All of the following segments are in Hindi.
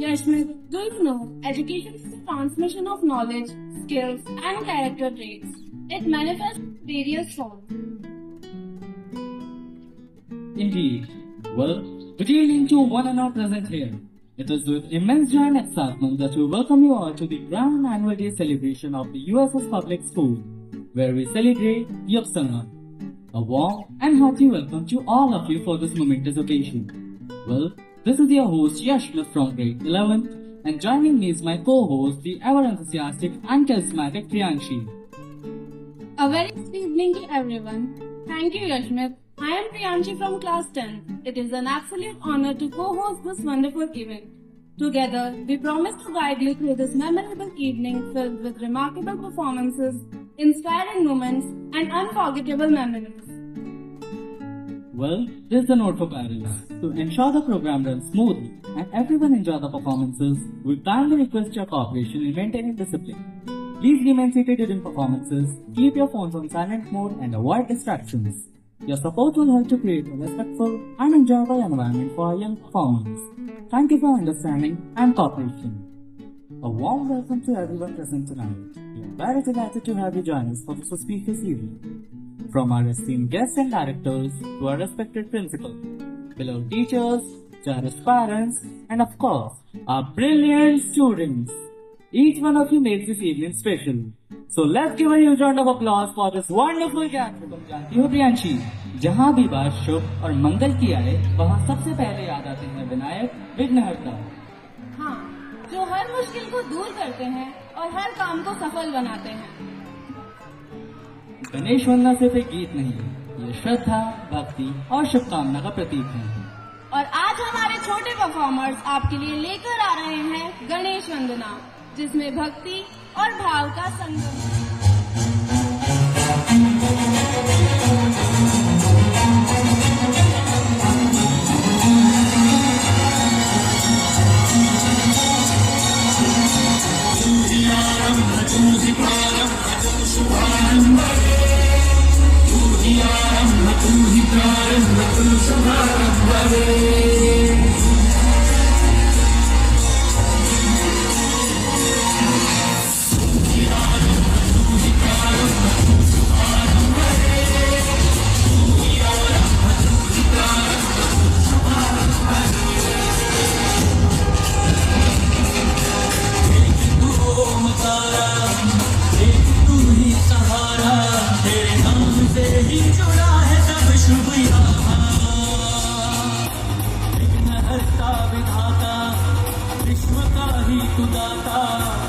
Yashmit, do you know education is the transmission of knowledge, skills, and character traits? It manifests in various forms. Indeed. Well, good evening to one and all present here. It is with immense joy and excitement that we welcome you all to the grand annual day celebration of the USS Public School, where we celebrate Yug Sangha. A warm and hearty welcome to all of you for this momentous occasion. Well, this is your host Yashmit from grade 11, and joining me is my co-host, the ever enthusiastic and charismatic Priyanshi. A very good evening to everyone. Thank you, Yashmit. I am Priyanshi from class 10. It is an absolute honor to co-host this wonderful event. Together, we promise to guide you through this memorable evening filled with remarkable performances, inspiring moments, and unforgettable memories. Well, this is a note for parents. To ensure the program runs smoothly and everyone enjoy the performances, we kindly request your cooperation in maintaining discipline. Please remain seated during performances, keep your phones on silent mode and avoid distractions. Your support will help to create a respectful and enjoyable environment for our young performers. Thank you for understanding and cooperation. A warm welcome to everyone present tonight. We are very delighted to have you join us for this auspicious evening. From our esteemed guests and directors to our respected principal, beloved teachers, cherished parents, and of course, our brilliant students. Each one of you makes this evening special. So let's give a huge round of applause for this wonderful gathering. तुम जानती हो प्रियांशी, जहाँ भी बात शुभ और मंगल की आए, वहाँ सबसे पहले याद आते हैं विनायक विघ्नहर्ता। हाँ, जो हर मुश्किल को दूर करते हैं और हर काम को सफल बनाते हैं। गणेश वंदना सिर्फ एक गीत नहीं, ये श्रद्धा, भक्ति और शुभकामना का प्रतीक है। और आज हमारे छोटे परफॉर्मर्स आपके लिए लेकर आ रहे हैं गणेश वंदना, जिसमें भक्ति और भाव का संगम है।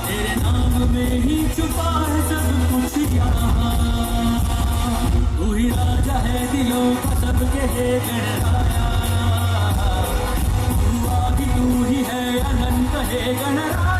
तेरे नाम में ही छुपा है सब कुछ यहाँ। तू ही राजा है दिलों का सबके है गणराया। तू आदि तू ही है अनंत है गणराया।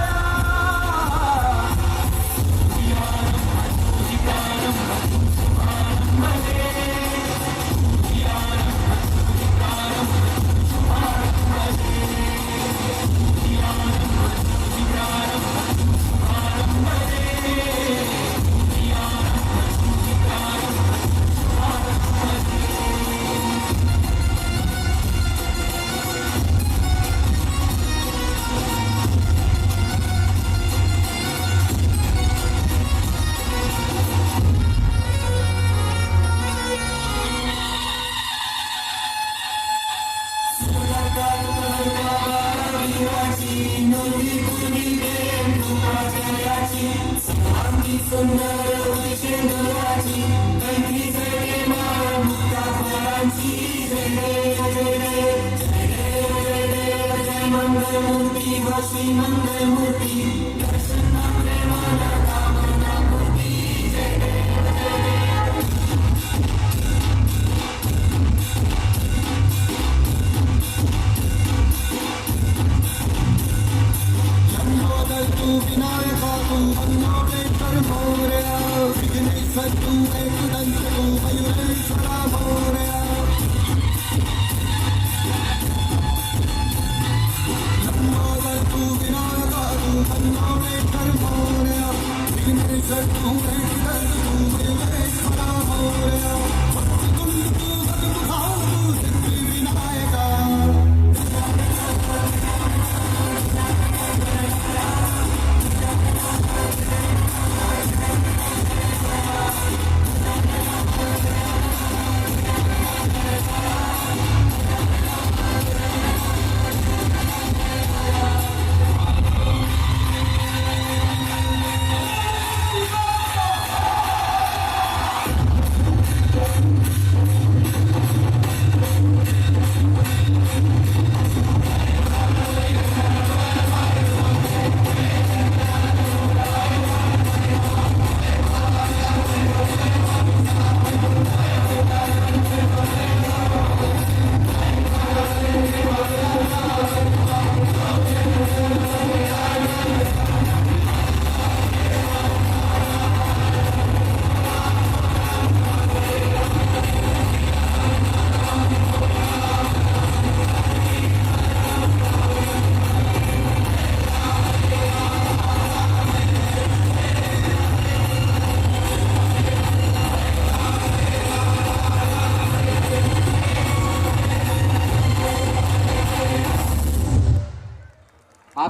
Come on,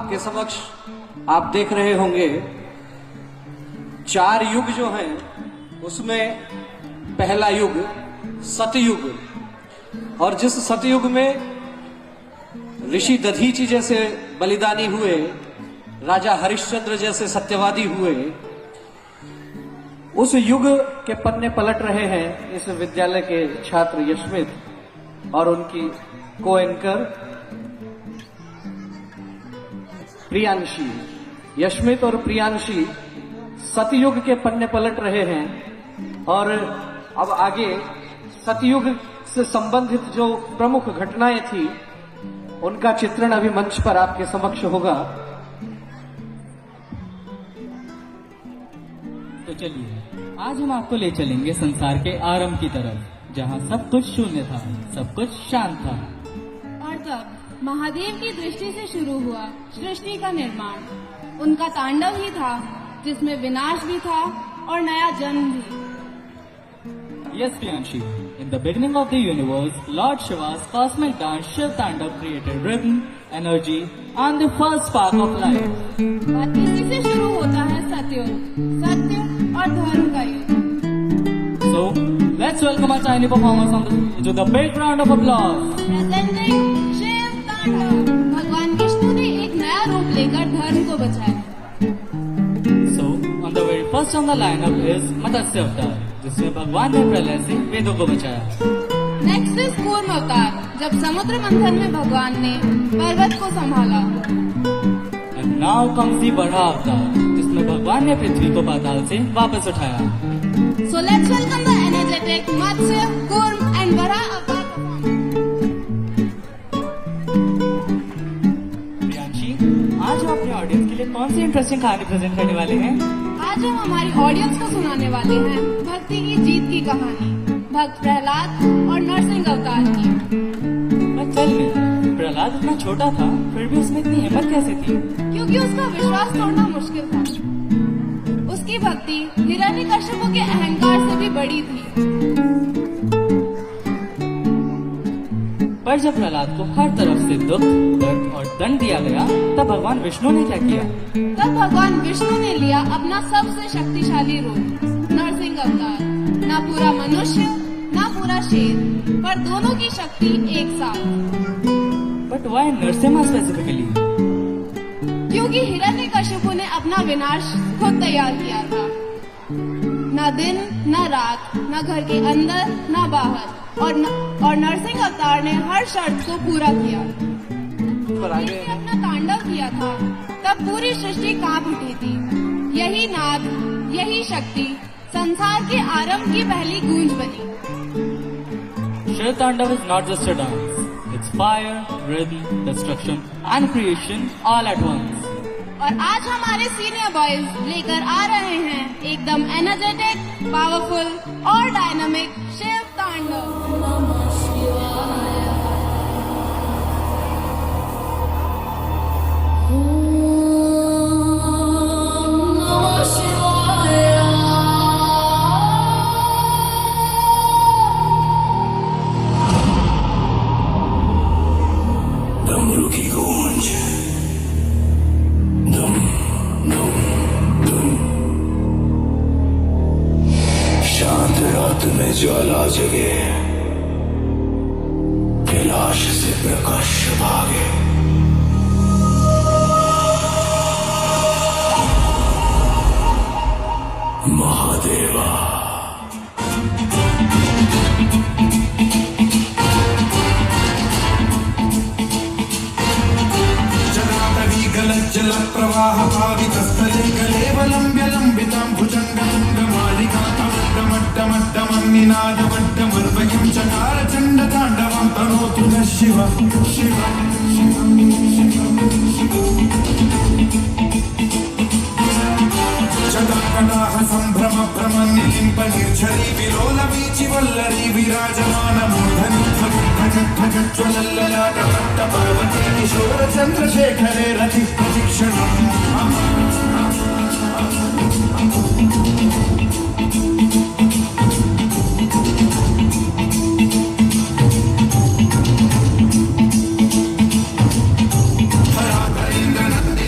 आपके समक्ष आप देख रहे होंगे 4 युग जो हैं उसमें पहला युग सतयुग, और जिस सतयुग में ऋषि दधीचि जैसे बलिदानी हुए, राजा हरिश्चंद्र जैसे सत्यवादी हुए, उस युग के पन्ने पलट रहे हैं इस विद्यालय के छात्र यशमित और उनकी को एंकर प्रियांशी। यशमित और प्रियांशी सतयुग के पन्ने पलट रहे हैं और अब आगे सतयुग से संबंधित जो प्रमुख घटनाएं थी उनका चित्रण अभी मंच पर आपके समक्ष होगा। तो चलिए आज हम आपको ले चलेंगे संसार के आरंभ की तरफ, जहाँ सब कुछ शून्य था, सब कुछ शांत था। और तब महादेव की दृष्टि से शुरू हुआ सृष्टि का निर्माण। उनका तांडव ही था जिसमें विनाश भी था और नया जन्म भी। Yes, Priyanshi. In the beginning of the universe, Lord Shiva's cosmic dance Shiv Tandav created rhythm, energy, and the first spark of life. और इसी से शुरू होता है सतयुग, सत्य और धर्म का युग। So, let's welcome our tiny performers to the big round of applause. Presenting Shiv तांडव। भगवान विष्णु ने एक नया रूप लेकर धर्म को बचाया। So, on the very first on the lineup is Matsya Avatar, जिसमें भगवान ने प्रलय से वेदों को बचाया। नेक्स्ट इज कूर्म अवतार, जब समुद्र मंथन में भगवान ने पर्वत को संभाला। And now comes the बड़ा अवतार, जिसमें भगवान ने पृथ्वी को पाताल से वापस उठाया। So let's welcome the energetic Matsya, Kurm and Vara avatar. Priyanshi, आज हम अपने ऑडियंस के लिए कौन सी इंटरेस्टिंग कहानी प्रेजेंट करने वाले हैं? आज हम हमारी ऑडियंस को सुनाने वाले हैं भक्ति की जीत की कहानी, भक्त प्रहलाद और नरसिंह अवतार की। मैं चल गई। प्रहलाद इतना छोटा था, फिर भी उसमें इतनी हिम्मत कैसे थी? क्योंकि उसका विश्वास तोड़ना मुश्किल था। उसकी भक्ति हिरण्यकश्यप के अहंकार से भी बड़ी थी। पर जब प्रहलाद को हर तरफ से दुख, दर्द और दंड दिया गया, तब भगवान विष्णु ने क्या किया? तब भगवान विष्णु ने लिया अपना सबसे शक्तिशाली रूप, नरसिंह अवतार। ना पूरा मनुष्य, ना पूरा शेर, पर दोनों की शक्ति एक साथ। But why Narasimha specifically? क्योंकि हिरण्यकश्यप ने अपना विनाश खुद तैयार किया था। ना दिन, ना रात, ना घर के अंदर, ना बाहर, और नरसिंह अवतार ने हर शर्त को पूरा किया। इसने अपना तांडव किया था, तब पूरी सृष्टि कांप उठी थी। यही नाद, यही शक्ति संसार के आरंभ की पहली गूंज बनी। Shiv Tandav is not just a dance. It's fire, rhythm, destruction and creation all at once. और आज हमारे सीनियर बॉयज लेकर आ रहे हैं एकदम एनर्जेटिक, पावरफुल और डायनामिक शिव तांडव। डमरू की गूंज, धुम धुम धुम। शांत रात में ज्वाला जगे, कैलाश से प्रकाश भागे। महादेवा जल प्रवाह पावितस्थले कलेवलम्ब्य लम्बितां भुजङ्गमड्डमड्डमड्डमन्निनादमड्डमर्वयं चकार चण्डताण्डवं तनोतु नः शिव शिव शतकटाः सम्भ्रम भ्रमन्निलिम्प निर्झरी विलोल वीचि वल्लरी विराजमानमूर्धनि ज्वलल्ललाटपट्ट पार्वती किशोर चन्द्रशेखरे रति प्रशिक्षणम्। हराधरेन्द्र नन्दिनी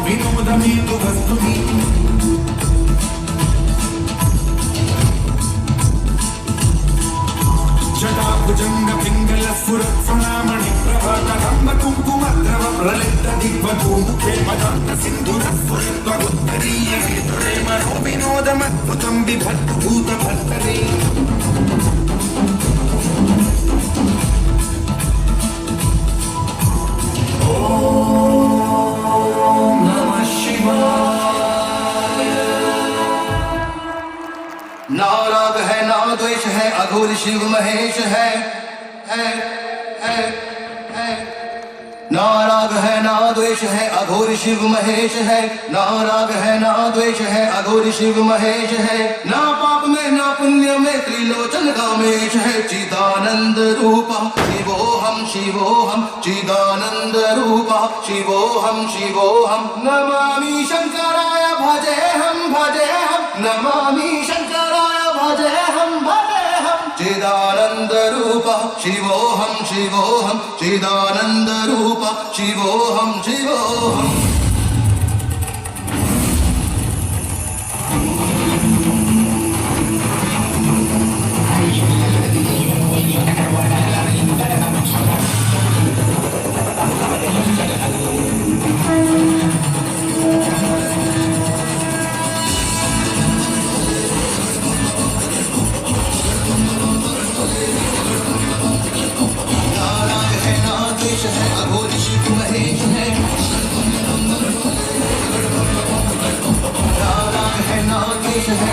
विनोदमेतु वस्तुनि जटाभुजंग पिंगल स्फुरत्सुनामणि प्रभातकम्ब कुङ्कुमद्रव प्रलिप्त दिग्वधूमुखे मदान्त सिन्धुर स्फुरत्वगुत्तरीय विदुरे मनो विनोदमद्भुतं बिभर्तभूतभर्तरे ना राग है ना द्वेष है अघोर शिव महेश है ना राग है ना द्वेष है अघोर शिव महेश है ना राग है ना द्वेष है अघोर शिव महेश है ना पाप में ना पुण्य में त्रिलोचन कामेश है चिदानंद रूपा शिवोहम शिवोहम चिदानंद रूपा शिवोहम शिवोहम नमामि शंकराय भजे हम नमामि शंकराय भजे हम चिदानंद रूपा शिवोहम शिवोहम चिदानंद रूपा शिवोहम शिवोहम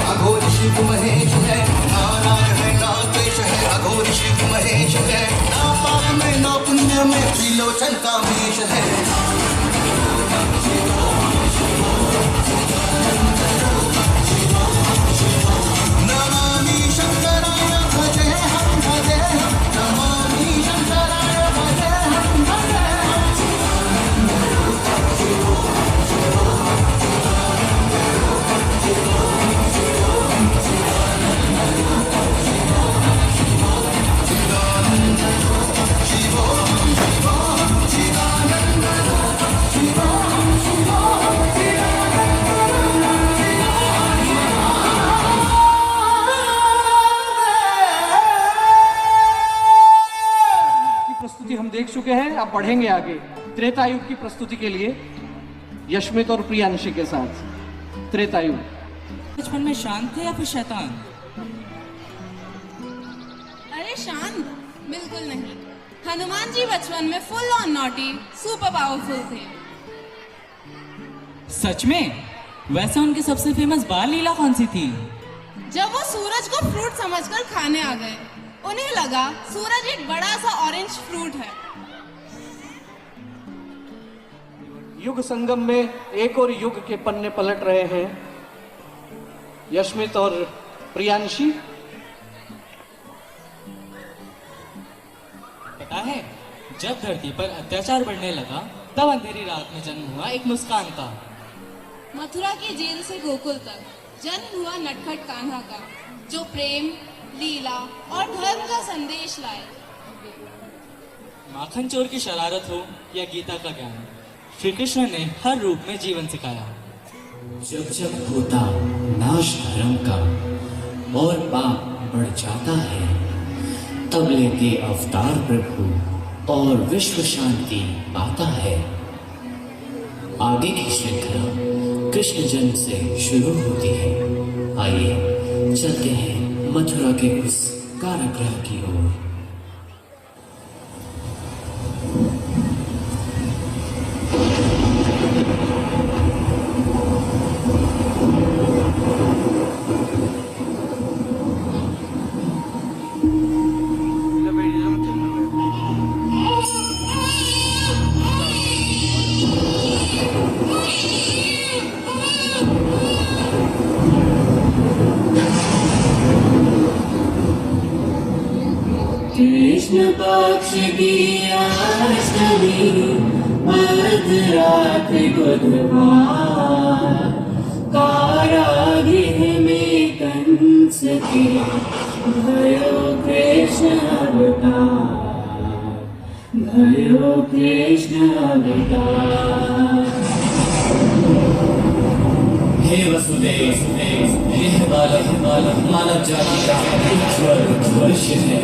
अघोर शिव महेश है ना राग है ना द्वेष है अघोर शिव महेश है ना पाप में ना पुण्य में त्रिलोचन कामेश है नमामि शंकराय भजे हम नमामि शंकराय भजे हम हम देख चुके हैं। अब बढ़ेंगे आगे त्रेता युग की प्रस्तुति के लिए यशमित और प्रियांशी के साथ। त्रेता युग। बचपन में शांत थे या फिर शैतान? अरे शांत बिल्कुल नहीं। हनुमान जी बचपन में full on naughty super powerful थे। सच में? वैसे उनकी सबसे फेमस बाल लीला कौन सी थी? जब वो सूरज को फ्रूट समझकर खाने आ गए, उन्हें लगा सूरज एक बड़ा सा ऑरेंज फ्रूट है। युग संगम में एक और युग के पन्ने पलट रहे हैं यशमित और प्रियांशी। पता है, जब धरती पर अत्याचार बढ़ने लगा तब अंधेरी रात में जन्म हुआ एक मुस्कान का। मथुरा की जेल से गोकुल तक जन्म हुआ नटखट कान्हा का, जो प्रेम, लीला और धर्म का संदेश लाए। माखन चोर की शरारत हो या गीता का ज्ञान, श्री कृष्ण ने हर रूप में जीवन सिखाया। जब जब होता नाश धर्म का और पाप बढ़ जाता है, तब लेते अवतार प्रभु और विश्व शांति पाता है। आगे की श्रृंखला कृष्ण जन्म से शुरू होती है। आइए चलते हैं मथुरा के उस कारागृह की ओर। कृष्ण पक्ष की अष्टमी मध्यरात बुधवार, कारागृह में कंस के भयो कृष्ण अवतार, भयो कृष्ण अवतार। हे वसुदेव, यह बालक मानव जाति का उज्ज्वल भविष्य है।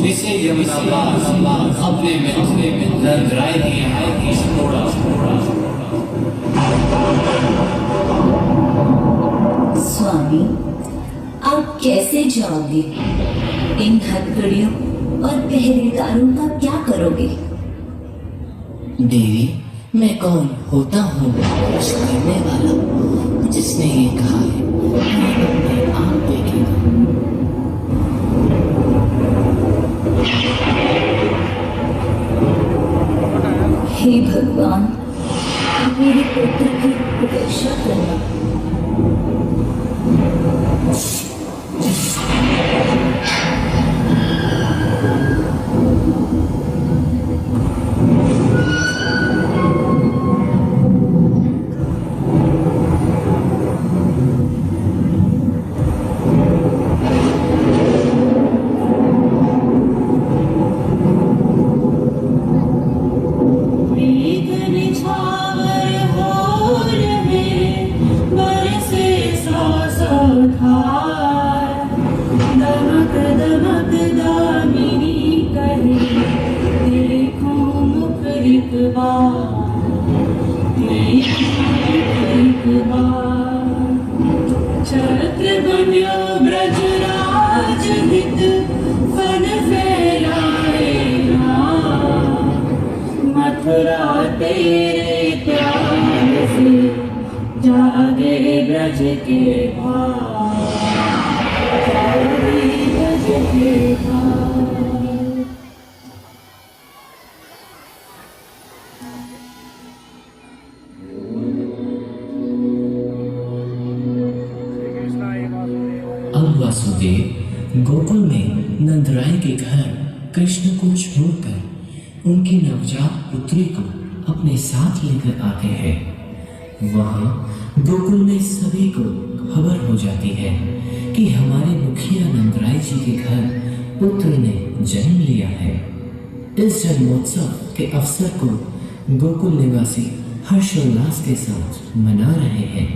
इसे यमुना पार अपने में नंदराय की छोड़ा। स्वामी, आप कैसे जाओगे? इन हथकड़ियों और पहरेदारों का क्या करोगे? देवी, मैं कौन होता हूँ कुछ करने वाला? जिसने ये कहा है आप देखेगा। हे भगवान, मेरे पुत्र की रक्षा करना। छत्र बन्यो ब्रजराज हित फन फैलाएगा, मथुरा तेरे त्याग से जागे ब्रज के भाग, जागे ब्रज के भाग। अब वासुदेव गोकुल में नंदराय के घर कृष्ण को छोड़कर उनकी नवजात पुत्री को अपने साथ लेकर आते हैं। वहां गोकुल में सभी को खबर हो जाती है कि हमारे मुखिया नंदराय जी के घर पुत्र ने जन्म लिया है। इस जन्मोत्सव के अवसर को गोकुल निवासी हर्षोल्लास के साथ मना रहे हैं।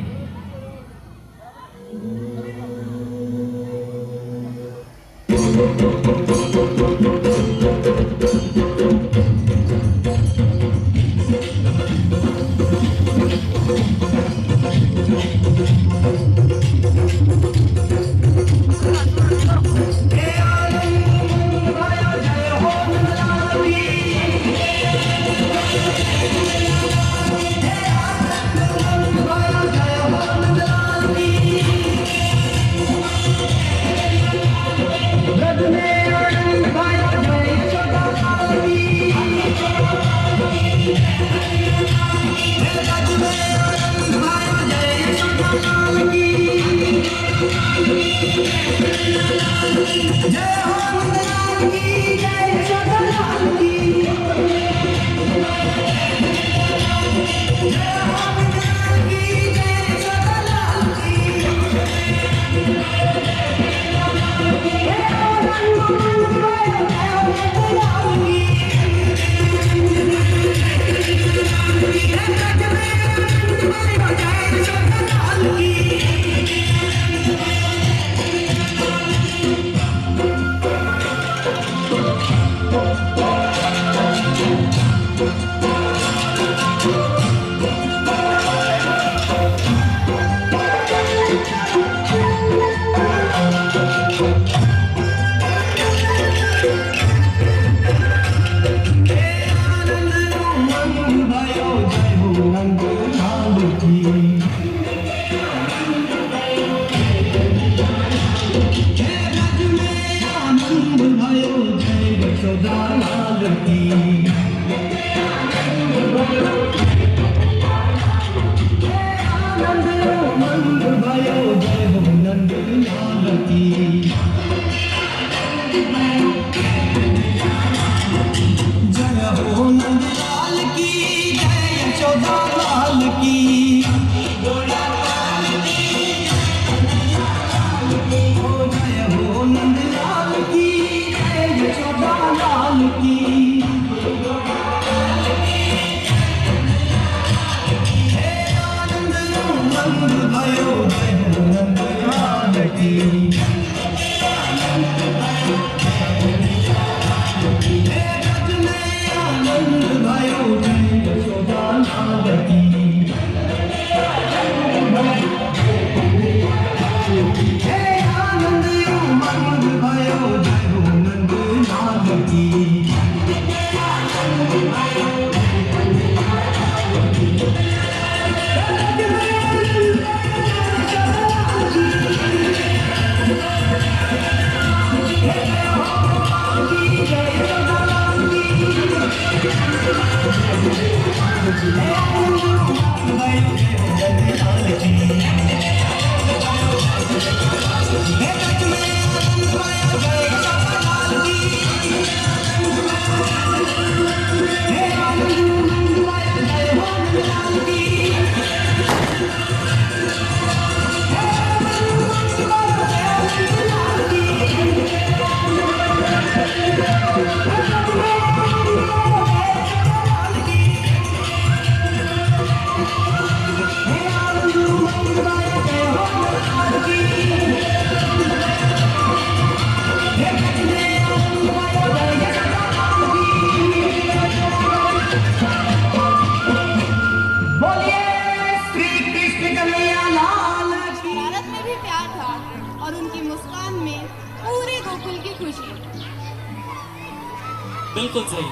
बिल्कुल सही।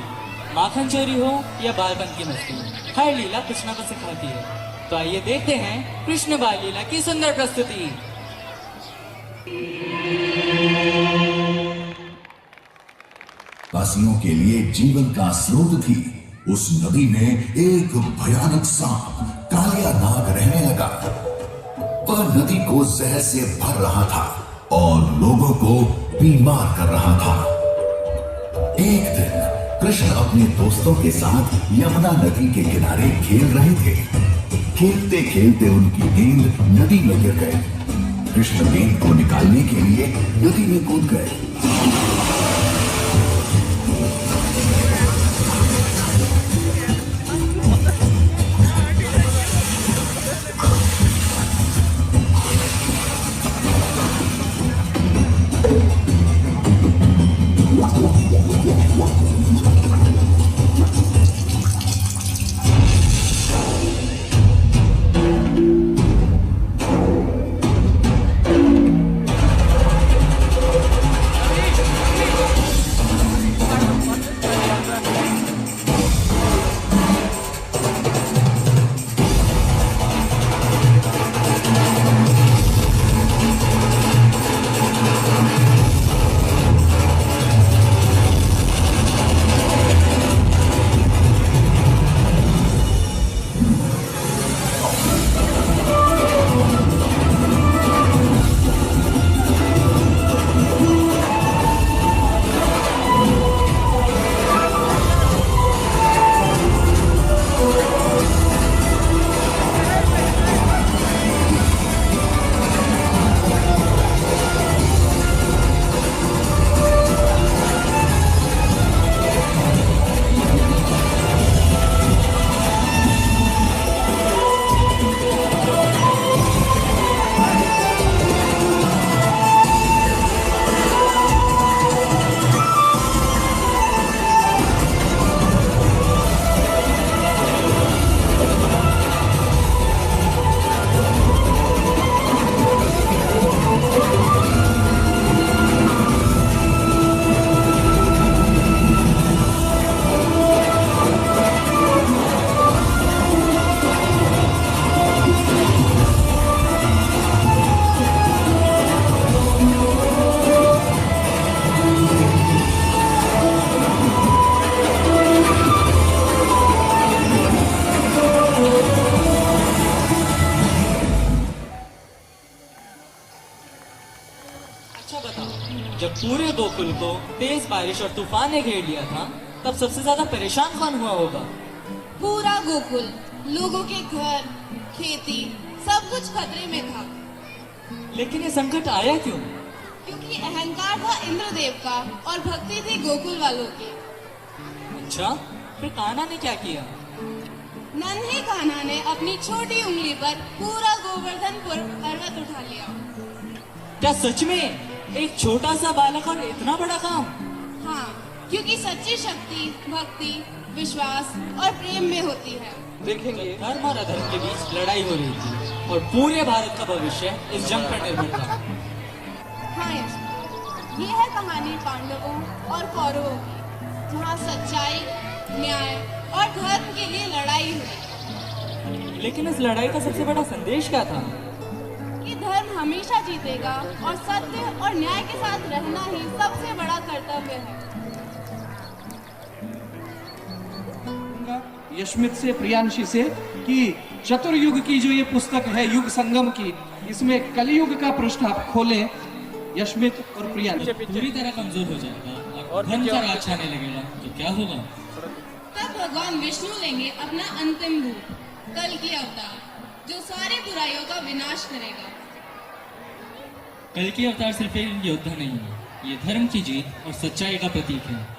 माखन चोरी हो या बालपन की मस्ती, हर लीला कुछ न कुछ सिखाती है। तो आइए देखते हैं कृष्ण बाल लीला की सुंदर प्रस्तुति। वासियों के लिए जीवन का स्रोत थी उस नदी में एक भयानक सांप कालिया नाग रहने लगा। वह नदी को जहर से भर रहा था और लोगों को बीमार कर रहा था। एक दिन कृष्ण अपने दोस्तों के साथ यमुना नदी के किनारे खेल रहे थे। खेलते खेलते उनकी गेंद नदी में गिर गई। कृष्ण गेंद को निकालने के लिए नदी में कूद गए। जब पूरे गोकुल को तेज बारिश और तूफान ने घेर लिया था, तब सबसे ज्यादा परेशान कौन हुआ होगा? पूरा गोकुल, लोगों के घर, खेती, सब कुछ खतरे में था। लेकिन ये संकट आया क्यों? क्योंकि अहंकार था इंद्रदेव का और भक्ति थी गोकुल वालों की। अच्छा, फिर कान्हा ने क्या किया? नन्हे कान्हा ने अपनी छोटी उंगली पर पूरा गोवर्धनपुर पर्वत उठा लिया। क्या सच में एक छोटा सा बालक और इतना बड़ा काम? हाँ, क्योंकि सच्ची शक्ति भक्ति, विश्वास और प्रेम में होती है। देखेंगे धर्म और अधर्म के बीच लड़ाई हो रही थी और पूरे भारत का भविष्य इस जंग पर निर्भर था। हाँ यश, ये है कहानी पांडवों और कौरवों की, जहाँ सच्चाई, न्याय और धर्म के लिए लड़ाई हुई। लेकिन इस लड़ाई का सबसे बड़ा संदेश क्या था? कि धर्म हमेशा जीतेगा और सत्य और न्याय के साथ रहना ही सबसे बड़ा कर्तव्य है। यशमित से, प्रियांशी से कि चतुर्युग की जो ये पुस्तक है युग संगम की, इसमें कलयुग का पृष्ठ आप खोलें यशमित और प्रियांशी। पूरी तरह कमजोर हो जाएगा और धर्म का राज छाने लगेगा तो क्या होगा? तब भगवान विष्णु लेंगे अपना अंतिम रूप, कल की अवतार, जो सारी बुराइयों का विनाश करेगा। कल की अवतार सिर्फ एक योद्धा नहीं है, ये धर्म की जीत और सच्चाई का प्रतीक है।